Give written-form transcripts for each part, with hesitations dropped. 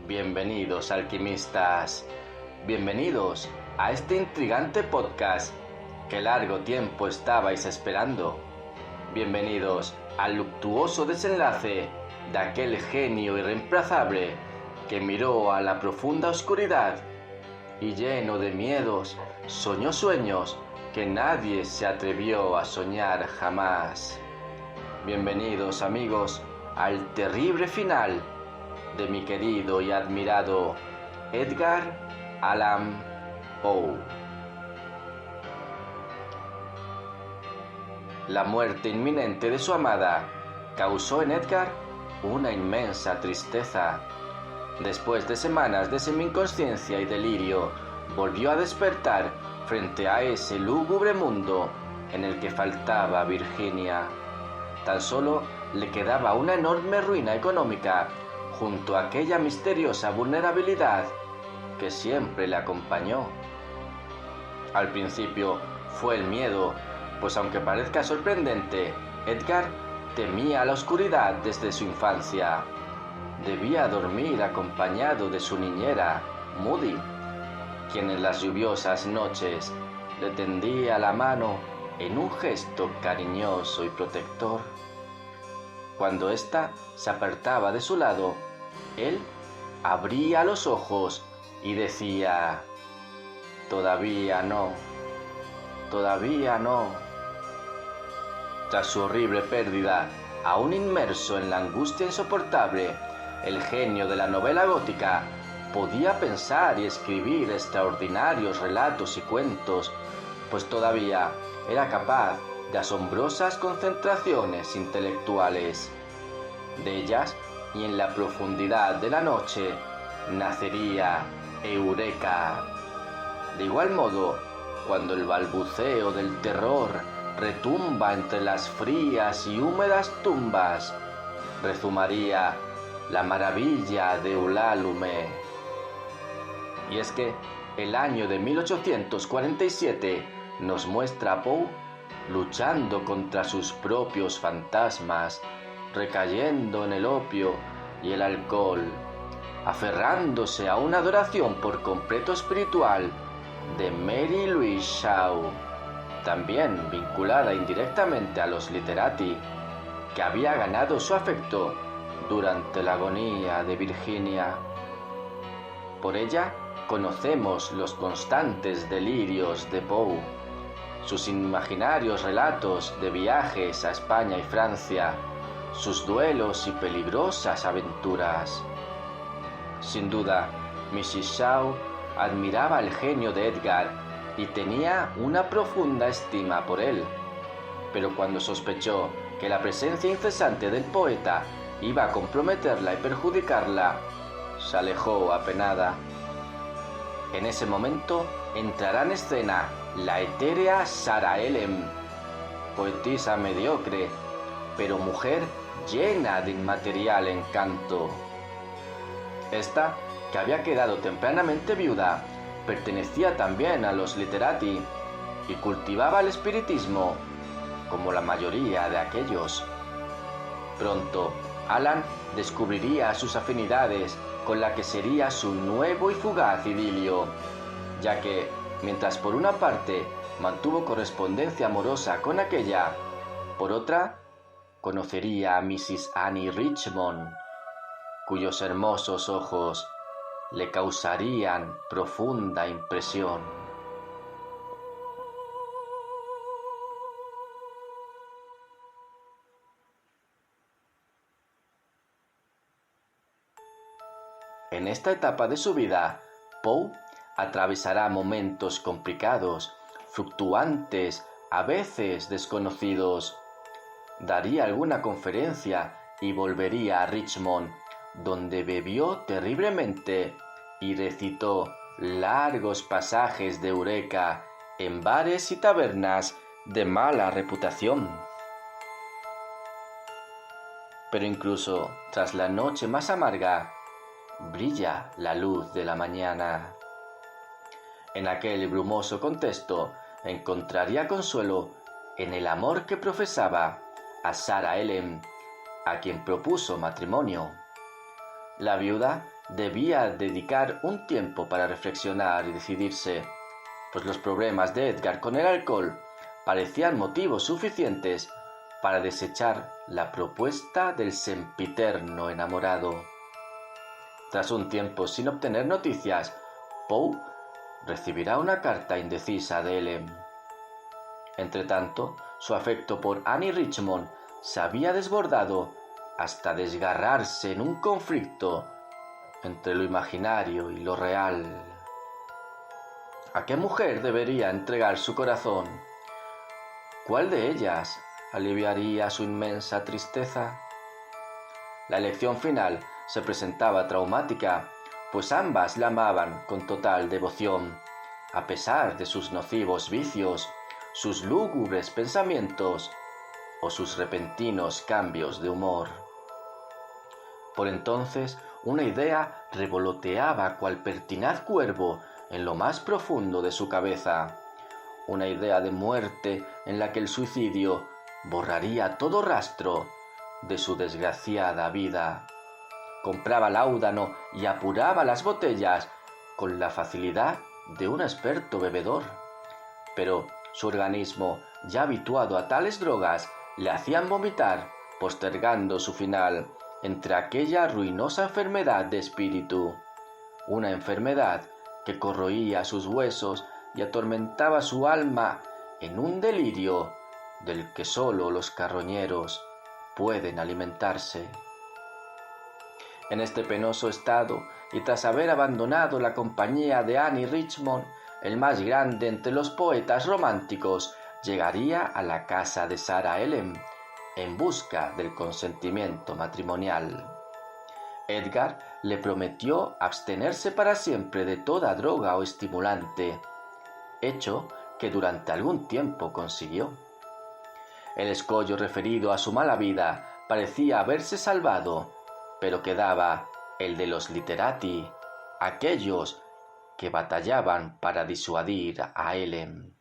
Bienvenidos, alquimistas. Bienvenidos a este intrigante podcast que largo tiempo estabais esperando. Bienvenidos al luctuoso desenlace de aquel genio irreemplazable que miró a la profunda oscuridad y, lleno de miedos, soñó sueños que nadie se atrevió a soñar jamás. Bienvenidos, amigos, al terrible final de mi querido y admirado Edgar Allan Poe. La muerte inminente de su amada causó en Edgar una inmensa tristeza. Después de semanas de semi-inconsciencia y delirio, volvió a despertar frente a ese lúgubre mundo en el que faltaba Virginia. Tan solo le quedaba una enorme ruina económica junto a aquella misteriosa vulnerabilidad que siempre le acompañó. Al principio fue el miedo, pues aunque parezca sorprendente, Edgar temía la oscuridad desde su infancia. Debía dormir acompañado de su niñera, Moody, quien en las lluviosas noches le tendía la mano en un gesto cariñoso y protector. Cuando ésta se apartaba de su lado, él abría los ojos y decía: «Todavía no, todavía no». Tras su horrible pérdida, aún inmerso en la angustia insoportable, el genio de la novela gótica podía pensar y escribir extraordinarios relatos y cuentos, pues todavía era capaz de asombrosas concentraciones intelectuales. De ellas, y en la profundidad de la noche, nacería Eureka. De igual modo, cuando el balbuceo del terror retumba entre las frías y húmedas tumbas, rezumaría la maravilla de Ulalume. Y es que el año de 1847 nos muestra a Poe luchando contra sus propios fantasmas, recayendo en el opio y el alcohol, aferrándose a una adoración por completo espiritual de Mary Louise Shaw, también vinculada indirectamente a los literati, que había ganado su afecto durante la agonía de Virginia. Por ella conocemos los constantes delirios de Poe, sus imaginarios relatos de viajes a España y Francia, sus duelos y peligrosas aventuras. Sin duda, Mrs. Shaw admiraba el genio de Edgar y tenía una profunda estima por él, pero cuando sospechó que la presencia incesante del poeta iba a comprometerla y perjudicarla, se alejó apenada. En ese momento entrará en escena la etérea Sarah Ellen, poetisa mediocre, pero mujer llena de inmaterial encanto. Esta, que había quedado tempranamente viuda, pertenecía también a los literati y cultivaba el espiritismo, como la mayoría de aquellos. Pronto, Allan descubriría sus afinidades con la que sería su nuevo y fugaz idilio, ya que, mientras por una parte mantuvo correspondencia amorosa con aquella, por otra conocería a Mrs. Annie Richmond, cuyos hermosos ojos le causarían profunda impresión. En esta etapa de su vida, Poe atravesará momentos complicados, fluctuantes, a veces desconocidos. Daría alguna conferencia y volvería a Richmond, donde bebió terriblemente y recitó largos pasajes de Eureka en bares y tabernas de mala reputación. Pero incluso tras la noche más amarga, brilla la luz de la mañana. En aquel brumoso contexto encontraría consuelo en el amor que profesaba a Sarah Ellen, a quien propuso matrimonio. La viuda debía dedicar un tiempo para reflexionar y decidirse, pues los problemas de Edgar con el alcohol parecían motivos suficientes para desechar la propuesta del sempiterno enamorado. Tras un tiempo sin obtener noticias, Poe recibirá una carta indecisa de Ellen. Entretanto, su afecto por Annie Richmond se había desbordado hasta desgarrarse en un conflicto entre lo imaginario y lo real. ¿A qué mujer debería entregar su corazón? ¿Cuál de ellas aliviaría su inmensa tristeza? La elección final se presentaba traumática, pues ambas la amaban con total devoción, a pesar de sus nocivos vicios, sus lúgubres pensamientos o sus repentinos cambios de humor. Por entonces, una idea revoloteaba cual pertinaz cuervo en lo más profundo de su cabeza, una idea de muerte en la que el suicidio borraría todo rastro de su desgraciada vida. Compraba láudano y apuraba las botellas con la facilidad de un experto bebedor, pero su organismo, ya habituado a tales drogas, le hacían vomitar, postergando su final entre aquella ruinosa enfermedad de espíritu, una enfermedad que corroía sus huesos y atormentaba su alma en un delirio del que sólo los carroñeros pueden alimentarse. En este penoso estado, y tras haber abandonado la compañía de Annie Richmond, el más grande entre los poetas románticos llegaría a la casa de Sarah Ellen en busca del consentimiento matrimonial. Edgar le prometió abstenerse para siempre de toda droga o estimulante, hecho que durante algún tiempo consiguió. El escollo referido a su mala vida parecía haberse salvado, pero quedaba el de los literati, aquellos que batallaban para disuadir a Ellen.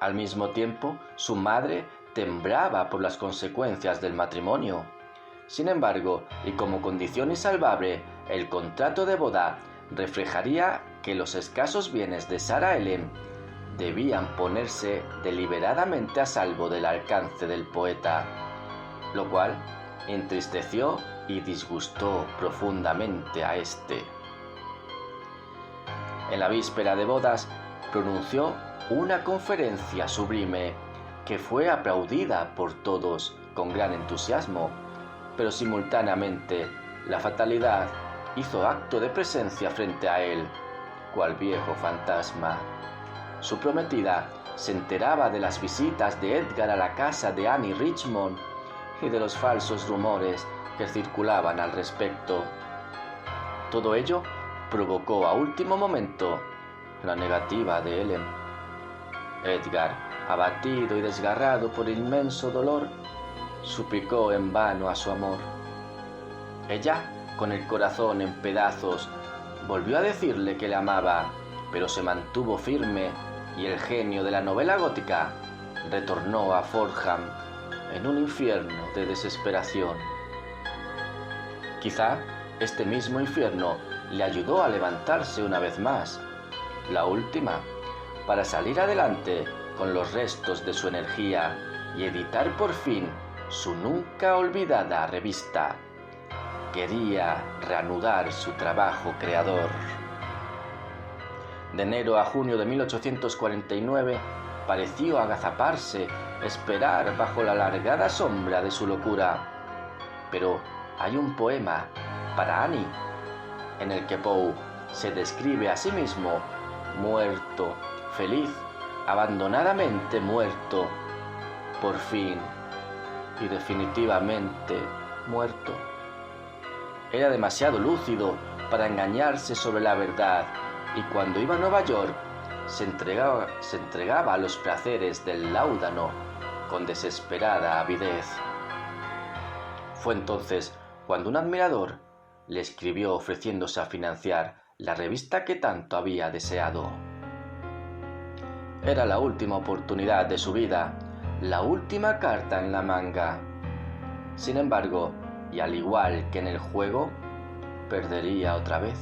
Al mismo tiempo, su madre temblaba por las consecuencias del matrimonio. Sin embargo, y como condición insalvable, el contrato de boda reflejaría que los escasos bienes de Sarah Ellen debían ponerse deliberadamente a salvo del alcance del poeta, lo cual entristeció y disgustó profundamente a éste. En la víspera de bodas pronunció una conferencia sublime que fue aplaudida por todos con gran entusiasmo, pero simultáneamente la fatalidad hizo acto de presencia frente a él, cual viejo fantasma. Su prometida se enteraba de las visitas de Edgar a la casa de Annie Richmond y de los falsos rumores que circulaban al respecto. Todo ello provocó a último momento la negativa de Ellen. Edgar, abatido y desgarrado por inmenso dolor, suplicó en vano a su amor. Ella, con el corazón en pedazos, volvió a decirle que le amaba, pero se mantuvo firme y el genio de la novela gótica retornó a Fordham en un infierno de desesperación. Quizá este mismo infierno le ayudó a levantarse una vez más, la última, para salir adelante con los restos de su energía y editar por fin su nunca olvidada revista. Quería reanudar su trabajo creador. De enero a junio de 1849 pareció agazaparse, esperar bajo la alargada sombra de su locura. Pero hay un poema para Annie en el que Poe se describe a sí mismo muerto, feliz, abandonadamente muerto, por fin y definitivamente muerto. Era demasiado lúcido para engañarse sobre la verdad y cuando iba a Nueva York se entregaba a los placeres del láudano con desesperada avidez. Fue entonces cuando un admirador le escribió ofreciéndose a financiar la revista que tanto había deseado. Era la última oportunidad de su vida, la última carta en la manga. Sin embargo, y al igual que en el juego, perdería otra vez.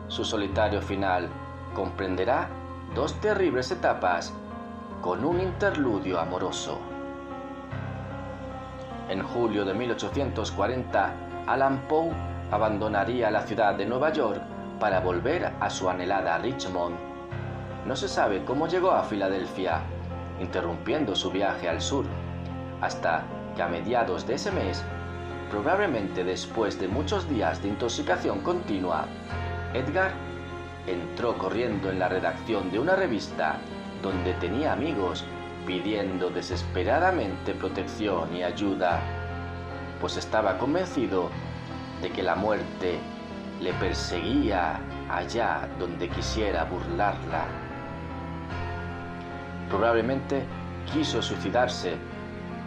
Su solitario final comprenderá 2 terribles etapas con un interludio amoroso. En julio de 1840, Allan Poe abandonaría la ciudad de Nueva York para volver a su anhelada Richmond. No se sabe cómo llegó a Filadelfia, interrumpiendo su viaje al sur, hasta que a mediados de ese mes, probablemente después de muchos días de intoxicación continua, Edgar entró corriendo en la redacción de una revista donde tenía amigos pidiendo desesperadamente protección y ayuda, pues estaba convencido de que la muerte le perseguía allá donde quisiera burlarla. Probablemente quiso suicidarse,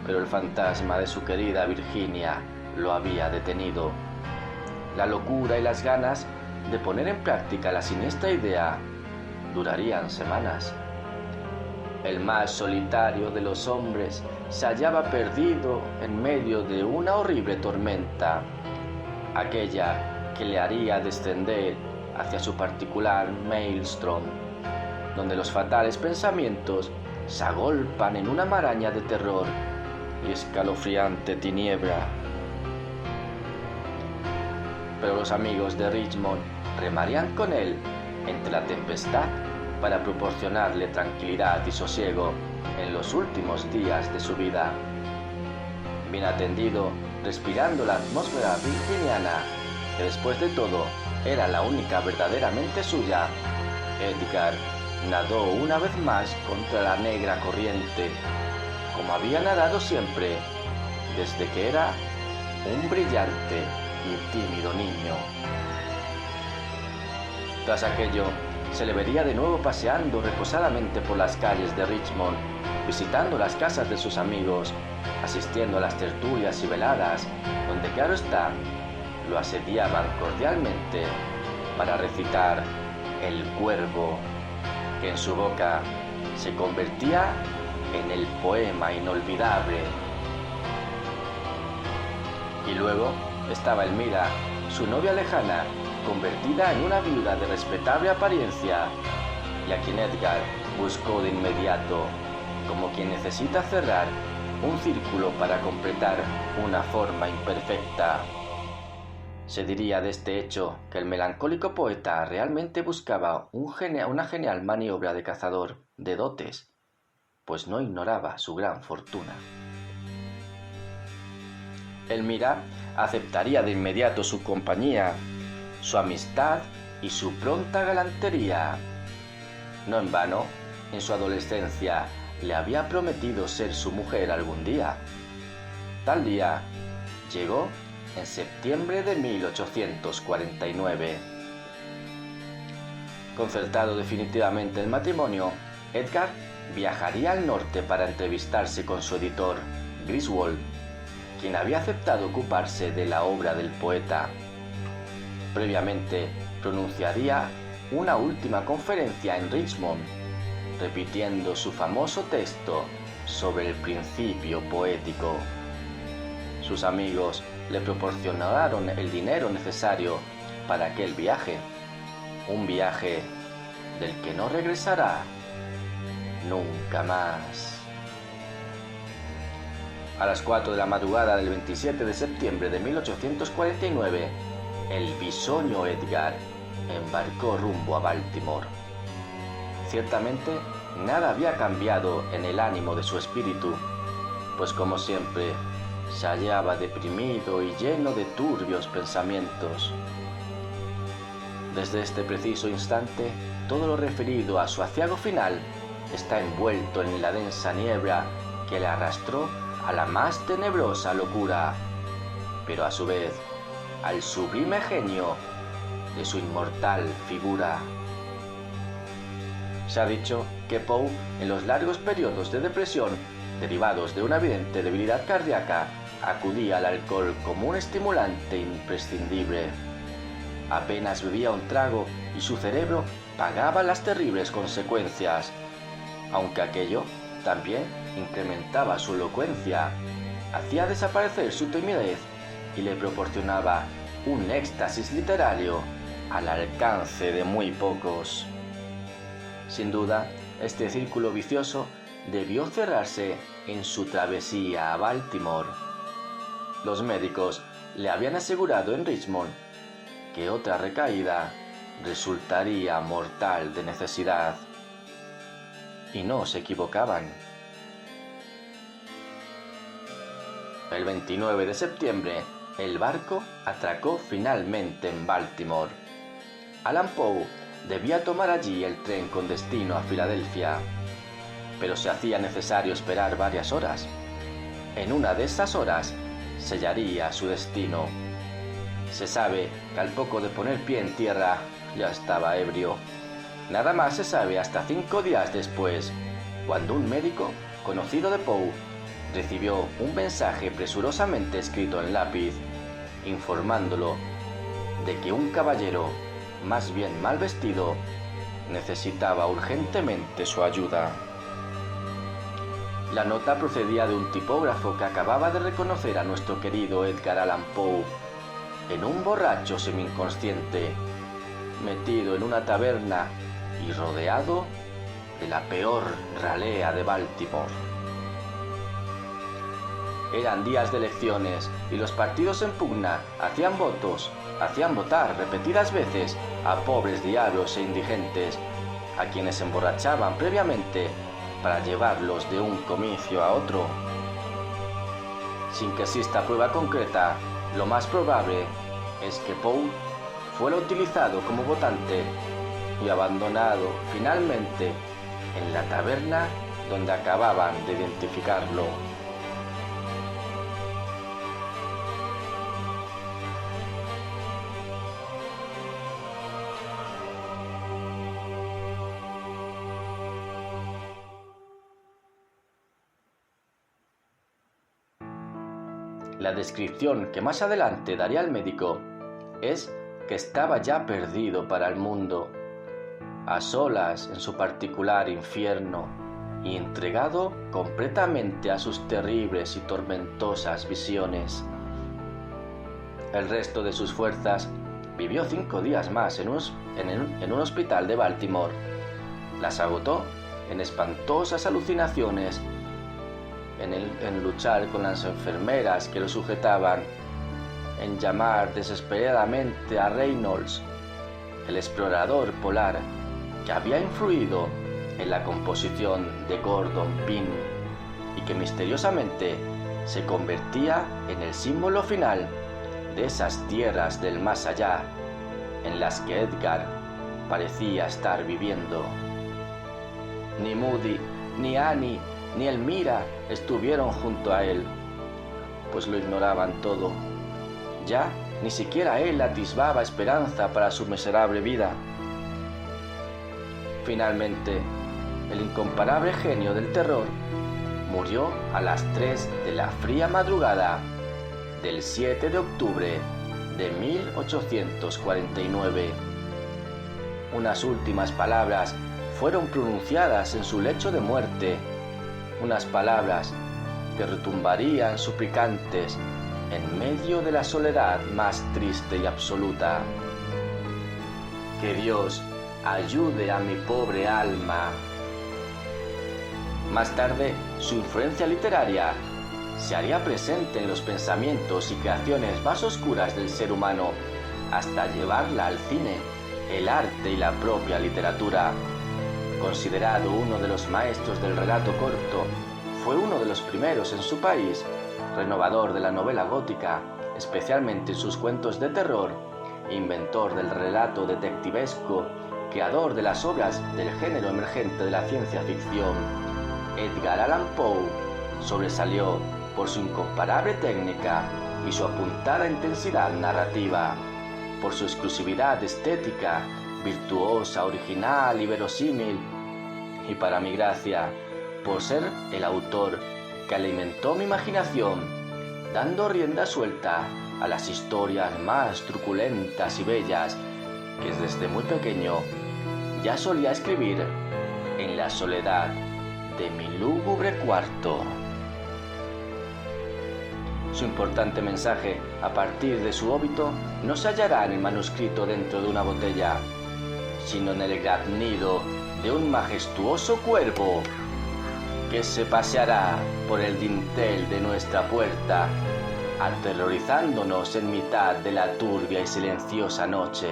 pero el fantasma de su querida Virginia lo había detenido. La locura y las ganas de poner en práctica la siniestra idea durarían semanas. El más solitario de los hombres se hallaba perdido en medio de una horrible tormenta, aquella que le haría descender hacia su particular maelstrom, donde los fatales pensamientos se agolpan en una maraña de terror y escalofriante tiniebla. Pero los amigos de Richmond remarían con él entre la tempestad para proporcionarle tranquilidad y sosiego en los últimos días de su vida. Bien atendido, respirando la atmósfera virginiana, que después de todo era la única verdaderamente suya, Edgar nadó una vez más contra la negra corriente, como había nadado siempre, desde que era un brillante y tímido niño. Tras aquello, se le vería de nuevo paseando reposadamente por las calles de Richmond, visitando las casas de sus amigos, asistiendo a las tertulias y veladas, donde claro está, lo asediaban cordialmente para recitar El Cuervo, que en su boca se convertía en el poema inolvidable. Y luego estaba Elmira, su novia lejana, convertida en una viuda de respetable apariencia, y a quien Edgar buscó de inmediato, como quien necesita cerrar un círculo para completar una forma imperfecta. Se diría de este hecho que el melancólico poeta realmente buscaba una genial maniobra de cazador de dotes, pues no ignoraba su gran fortuna. Elmira aceptaría de inmediato su compañía, su amistad y su pronta galantería. No en vano, en su adolescencia le había prometido ser su mujer algún día. Tal día llegó en septiembre de 1849. Concertado definitivamente el matrimonio, Edgar viajaría al norte para entrevistarse con su editor, Griswold, quien había aceptado ocuparse de la obra del poeta. Previamente, pronunciaría una última conferencia en Richmond, repitiendo su famoso texto sobre el principio poético. Sus amigos le proporcionaron el dinero necesario para aquel viaje, un viaje del que no regresará nunca más. A las 4 de la madrugada del 27 de septiembre de 1849, el bisoño Edgar embarcó rumbo a Baltimore. Ciertamente, nada había cambiado en el ánimo de su espíritu, pues como siempre, se hallaba deprimido y lleno de turbios pensamientos. Desde este preciso instante, todo lo referido a su aciago final está envuelto en la densa niebla que le arrastró a la más tenebrosa locura, pero a su vez al sublime genio de su inmortal figura. Se ha dicho que Poe, en los largos periodos de depresión derivados de una evidente debilidad cardíaca, acudía al alcohol como un estimulante imprescindible. Apenas bebía un trago y su cerebro pagaba las terribles consecuencias, aunque aquello también incrementaba su elocuencia, hacía desaparecer su timidez y le proporcionaba un éxtasis literario al alcance de muy pocos. Sin duda, este círculo vicioso debió cerrarse en su travesía a Baltimore. Los médicos le habían asegurado en Richmond que otra recaída resultaría mortal de necesidad. Y no se equivocaban. El 29 de septiembre, el barco atracó finalmente en Baltimore. Allan Poe debía tomar allí el tren con destino a Filadelfia, pero se hacía necesario esperar varias horas. En una de esas horas sellaría su destino. Se sabe que al poco de poner pie en tierra ya estaba ebrio. Nada más se sabe hasta 5 días después, cuando un médico conocido de Poe recibió un mensaje presurosamente escrito en lápiz, informándolo de que un caballero, más bien mal vestido, necesitaba urgentemente su ayuda. La nota procedía de un tipógrafo que acababa de reconocer a nuestro querido Edgar Allan Poe en un borracho semi-inconsciente, metido en una taberna y rodeado de la peor ralea de Baltimore. Eran días de elecciones y los partidos en pugna hacían votar repetidas veces a pobres diablos e indigentes, a quienes emborrachaban previamente para llevarlos de un comicio a otro. Sin que exista prueba concreta, lo más probable es que Poe fuera utilizado como votante y abandonado finalmente en la taberna donde acababan de identificarlo. La descripción que más adelante daría el médico es que estaba ya perdido para el mundo, a solas en su particular infierno y entregado completamente a sus terribles y tormentosas visiones. El resto de sus fuerzas vivió 5 días más en un hospital de Baltimore. Las agotó en espantosas alucinaciones, en luchar con las enfermeras que lo sujetaban, en llamar desesperadamente a Reynolds, el explorador polar que había influido en la composición de Gordon Pym y que misteriosamente se convertía en el símbolo final de esas tierras del más allá en las que Edgar parecía estar viviendo. Ni Moody, ni Annie, ni Elmira estuvieron junto a él, pues lo ignoraban todo. Ya ni siquiera él atisbaba esperanza para su miserable vida. Finalmente, el incomparable genio del terror murió a las 3 de la fría madrugada del 7 de octubre de 1849. Unas últimas palabras fueron pronunciadas en su lecho de muerte, unas palabras que retumbarían suplicantes en medio de la soledad más triste y absoluta. Que Dios ayude a mi pobre alma. Más tarde, su influencia literaria se haría presente en los pensamientos y creaciones más oscuras del ser humano, hasta llevarla al cine, el arte y la propia literatura. Considerado uno de los maestros del relato corto, fue uno de los primeros en su país, renovador de la novela gótica, especialmente en sus cuentos de terror, inventor del relato detectivesco, creador de las obras del género emergente de la ciencia ficción. Edgar Allan Poe sobresalió por su incomparable técnica y su apuntada intensidad narrativa, por su exclusividad estética, virtuosa, original y verosímil, y para mi gracia, por ser el autor que alimentó mi imaginación, dando rienda suelta a las historias más truculentas y bellas que desde muy pequeño ya solía escribir en la soledad de mi lúgubre cuarto. Su importante mensaje a partir de su óbito no se hallará en el manuscrito dentro de una botella, sino en el graznido de un majestuoso cuervo que se paseará por el dintel de nuestra puerta, aterrorizándonos en mitad de la turbia y silenciosa noche.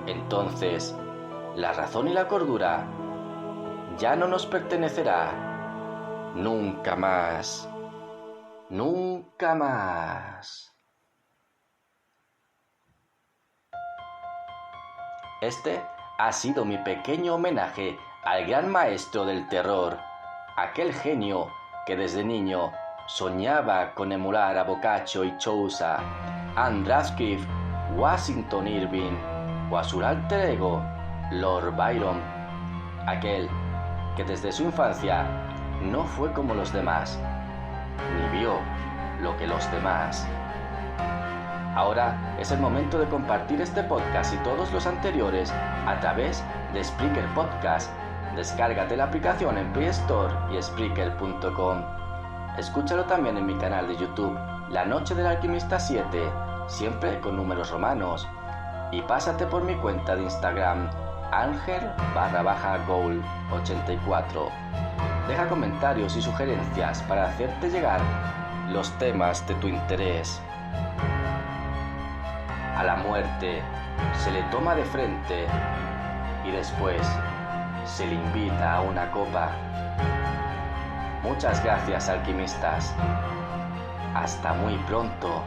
Entonces, la razón y la cordura ya no nos pertenecerá nunca más. Nunca más. Este ha sido mi pequeño homenaje al gran maestro del terror, aquel genio que desde niño soñaba con emular a Boccaccio y Chaucer, Anne Radcliffe, Washington Irving o a su alter ego, Lord Byron, aquel que desde su infancia no fue como los demás, ni vio lo que los demás. Ahora es el momento de compartir este podcast y todos los anteriores a través de Spreaker Podcast. Descárgate la aplicación en Play Store y Spreaker.com. Escúchalo también en mi canal de YouTube, La Noche del Alquimista 7, siempre con números romanos. Y pásate por mi cuenta de Instagram, Angel_Goal84. Deja comentarios y sugerencias para hacerte llegar los temas de tu interés. A la muerte se le toma de frente y después se le invita a una copa. Muchas gracias, alquimistas. Hasta muy pronto.